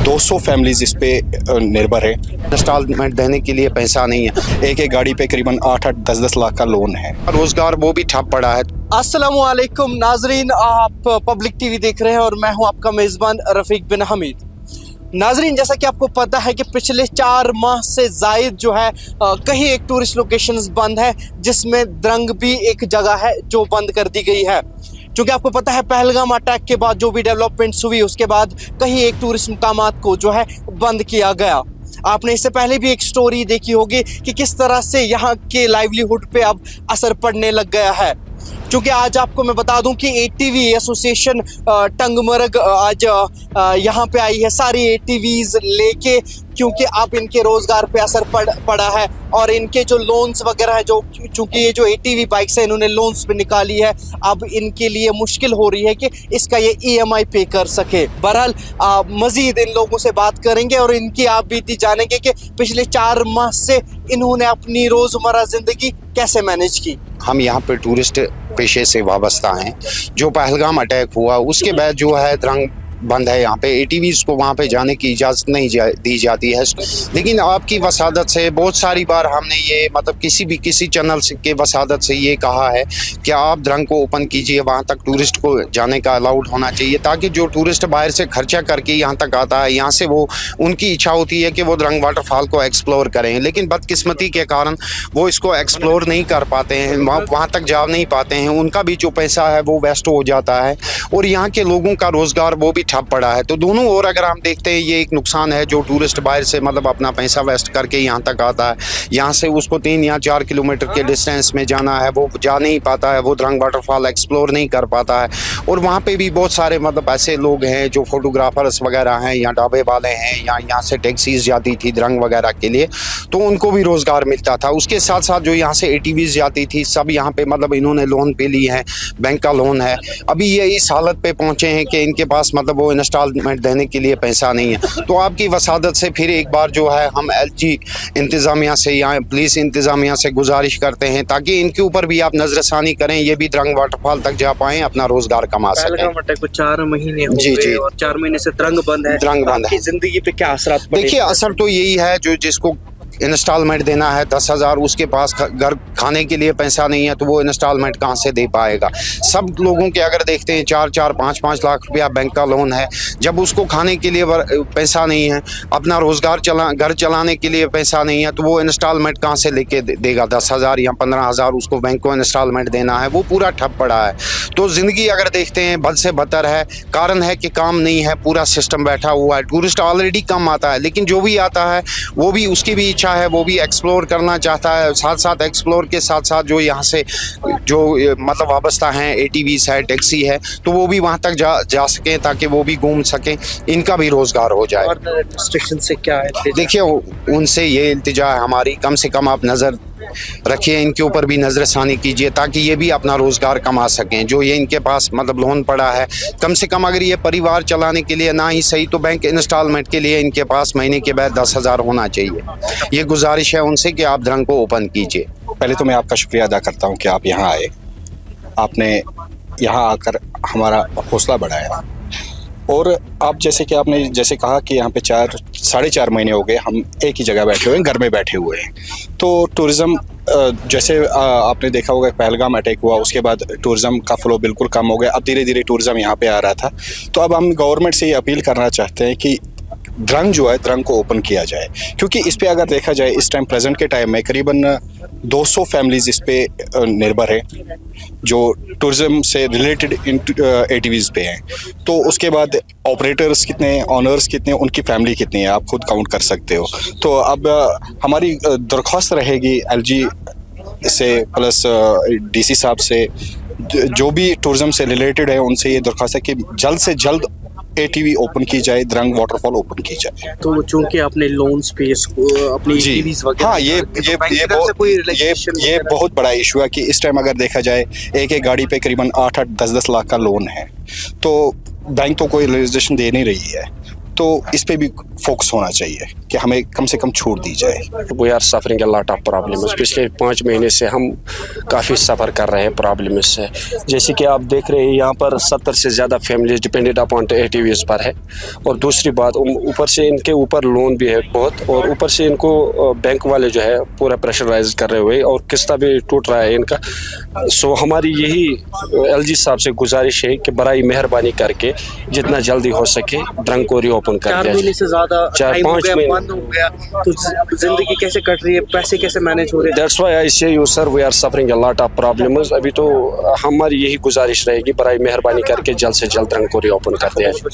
200 families इस पे निर्भर है। इंस्टॉलमेंट देने के लिए पैसा नहीं है। एक एक गाड़ी पे करीबन 8-8 10-10 लाख का लोन है। रोजगार वो भी ठप पड़ा है। अस्सलामुअलैकुम नाजरीन, आप पब्लिक टीवी देख रहे हैं और मैं हूं आपका मेज़बान रफ़ीक बिन हमीद। नाजरीन, जैसा कि आपको पता है कि पिछले 4 माह से जायद जो है कहीं एक टूरिस्ट लोकेशंस बंद है, जिसमें द्रंग भी एक जगह है जो बंद कर दी गई है। क्योंकि आपको पता है पहलगाम अटैक के बाद जो भी डेवलपमेंट्स हुई उसके बाद कहीं एक टूरिस्ट मुकामात को जो है बंद किया गया। आपने इससे पहले भी एक स्टोरी देखी होगी कि किस तरह से यहाँ के लाइवलीहुड पे अब असर पड़ने लग गया है। क्योंकि आज आपको मैं बता दूं कि एटीवी एसोसिएशन टंगमर्ग आज यहाँ पे आई है सारी एटीवीज लेके, क्योंकि अब इनके रोज़गार पे असर पड़ा है और इनके जो लोन्स वगैरह है, जो चूँकि ये जो एटीवी बाइक्स है इन्होंने लोन्स पे निकाली है, अब इनके लिए मुश्किल हो रही है कि इसका ये ईएमआई पे कर सके। बहरहाल मज़ीद इन लोगों से बात करेंगे और इनकी आप बीती जानेंगे कि पिछले 4 माह से इन्होंने अपनी रोज़मर्रा ज़िंदगी कैसे मैनेज की। हम यहाँ पे टूरिस्ट पेशे से वाबस्ता हैं। जो पहलगाम अटैक हुआ उसके बाद जो है द्रंग बंद है। यहाँ पे एटीवीज़ को वहाँ पे जाने की इजाज़त नहीं दी जाती है। लेकिन आपकी वसादत से बहुत सारी बार हमने ये किसी चैनल के वसादत से ये कहा है कि आप द्रंग को ओपन कीजिए, वहाँ तक टूरिस्ट को जाने का अलाउड होना चाहिए, ताकि जो टूरिस्ट बाहर से खर्चा करके यहाँ तक आता है, यहाँ से वो उनकी इच्छा होती है कि वो द्रंग वाटरफॉल को एक्सप्लोर करें, लेकिन बदकिस्मती के कारण वो इसको एक्सप्लोर नहीं कर पाते हैं, वहाँ तक जा नहीं पाते हैं। उनका भी जो पैसा है वो वेस्ट हो जाता है और यहाँ के लोगों का रोज़गार वो भी ठप पड़ा है। तो दोनों ओर अगर हम देखते हैं ये एक नुकसान है। जो टूरिस्ट बाहर से अपना पैसा वेस्ट करके यहाँ तक आता है, यहाँ से उसको 3 या 4 किलोमीटर के डिस्टेंस में जाना है, वो जा नहीं पाता है, वो द्रंग वाटरफॉल एक्सप्लोर नहीं कर पाता है। और वहाँ पे भी बहुत सारे ऐसे लोग हैं जो फोटोग्राफर्स वगैरह हैं या ढाबे वाले हैं, या यहाँ से टैक्सीज जाती थी द्रंग वगैरह के लिए, तो उनको भी रोज़गार मिलता था। उसके साथ साथ जो यहाँ से एटीवीज़ जाती थी सब यहाँ पे इन्होंने लोन पे ली है, बैंक का लोन है। अभी ये इस हालत पे पहुँचे हैं कि इनके पास वो इंस्टॉलमेंट देने के लिए पैसा नहीं है। तो आपकी वसादत से फिर एक बार जो है हम एलजी इंतज़ामिया से या पुलिस इंतज़ामिया से गुजारिश करते हैं ताकि इनके ऊपर भी आप नजरसानी करें, ये भी द्रंग वाटरफॉल तक जा पाएँ, अपना रोजगार कमा सकें। 4 महीने हो गए और 4 महीने से द्रंग बंद है। जिंदगी पे क्या असर? देखिए, असर तो यही है, जो जिसको इंस्टॉलमेंट देना है 10,000, उसके पास घर खाने के लिए पैसा नहीं है, तो वो इंस्टॉलमेंट कहाँ से दे पाएगा। सब लोगों के अगर देखते हैं 4-4, 5-5 लाख रुपया बैंक का लोन है, जब उसको खाने के लिए पैसा नहीं है, अपना रोज़गार घर चलाने के लिए पैसा नहीं है, तो वो इंस्टॉलमेंट कहाँ से लेके देगा? 10,000 या 15,000 उसको बैंक को इंस्टॉलमेंट देना है, वो पूरा ठप पड़ा है। तो ज़िंदगी अगर देखते हैं बद से बदतर है। कारण है कि काम नहीं है, पूरा सिस्टम बैठा हुआ है। टूरिस्ट ऑलरेडी कम आता है, लेकिन जो भी आता है वो भी, उसकी भी इच्छा है, वो भी एक्सप्लोर करना चाहता है। साथ साथ एक्सप्लोर के साथ साथ जो यहाँ से जो वाबस्ता हैं, एटीवीज़ है, टैक्सी है, तो वो भी वहाँ तक जा सकें ताकि वो भी घूम सकें, इनका भी रोज़गार हो जाए। और रिस्ट्रिक्शन से क्या है? देखिए, उनसे ये इल्तिजा है हमारी, कम से कम आप नज़र रखिए, इनके ऊपर भी नजरसानी कीजिए ताकि ये भी अपना रोज़गार कमा सकें। जो ये इनके पास लोन पड़ा है, कम से कम अगर ये परिवार चलाने के लिए ना ही सही तो बैंक इंस्टॉलमेंट के लिए इनके पास महीने के बाद 10,000 होना चाहिए। ये गुजारिश है उनसे कि आप द्रंग को ओपन कीजिए। पहले तो मैं आपका शुक्रिया अदा करता हूँ कि आप यहाँ आए, आपने यहाँ आकर हमारा हौसला बढ़ाया। और आप जैसे कहा कि यहाँ पे 4-4.5 महीने हो गए हम एक ही जगह बैठे हुए हैं, घर में बैठे हुए हैं। तो टूरिज़्म जैसे आपने देखा होगा पहलगाम अटैक हुआ, उसके बाद टूरिज़्म का फ्लो बिल्कुल कम हो गया। अब धीरे धीरे टूरिज़्म यहाँ पे आ रहा था। तो अब हम गवर्नमेंट से ये अपील करना चाहते हैं कि द्रंग जो है, द्रंग को ओपन किया जाए, क्योंकि इस पे अगर देखा जाए इस टाइम प्रेजेंट के टाइम में करीबन 200 फैमिलीज इस पे निर्भर है जो टूरिज़्म से रिलेटेड एटीवीज़ पे हैं। तो उसके बाद ऑपरेटर्स कितने हैं, ऑनर्स कितने हैं, उनकी फैमिली कितनी है, आप खुद काउंट कर सकते हो। तो अब हमारी दरख्वास्त रहेगी एलजी से प्लस डीसी साहब से, जो भी टूरिज़्म से रिलेटेड है, उनसे ये दरख्वास्त है कि जल्द से जल्द एटीवी ओपन की जाए, द्रंग वाटरफॉल ओपन की जाए। तो चूंकि आपने लोन स्पेस अपनी एटीवीज़ वगैरह, हाँ, ये बहुत बड़ा इशू है कि इस टाइम अगर देखा जाए एक एक गाड़ी पे करीबन 8-8 10-10 लाख का लोन है, तो बैंक तो कोई रियलाइजेशन दे नहीं रही है। तो इस पे भी फोकस होना चाहिए कि हमें कम से कम छूट दी जाए। We are suffering a lot of problems. पिछले 5 महीने से हम काफ़ी सफ़र कर रहे हैं प्रॉब्लम से। जैसे कि आप देख रहे हैं यहाँ पर 70 से ज़्यादा फैमिलीज डिपेंडेड अपॉन ATVs पर है। और दूसरी बात, ऊपर से इनके ऊपर लोन भी है बहुत, और ऊपर से इनको बैंक वाले जो है पूरा प्रेशराइज कर रहे हुए, और किस्ता भी टूट रहा है इनका। सो हमारी यही LG साहब से गुजारिश है कि बराई मेहरबानी करके जितना जल्दी हो सके ड्रंक को रीओपन कर 4 दिया महीने जाए। से ज्यादा 4-5 टाइम महीने। बंद हो गया, तो जिंदगी कैसे कट रही है, पैसे कैसे मैनेज हो रहे हैं? That's why I say you sir we are suffering a lot of problems. अभी तो हमारी यही गुजारिश रहेगी, बराई मेहरबानी करके जल्द से जल्द ड्रंक को रीओपन कर दिया जाए।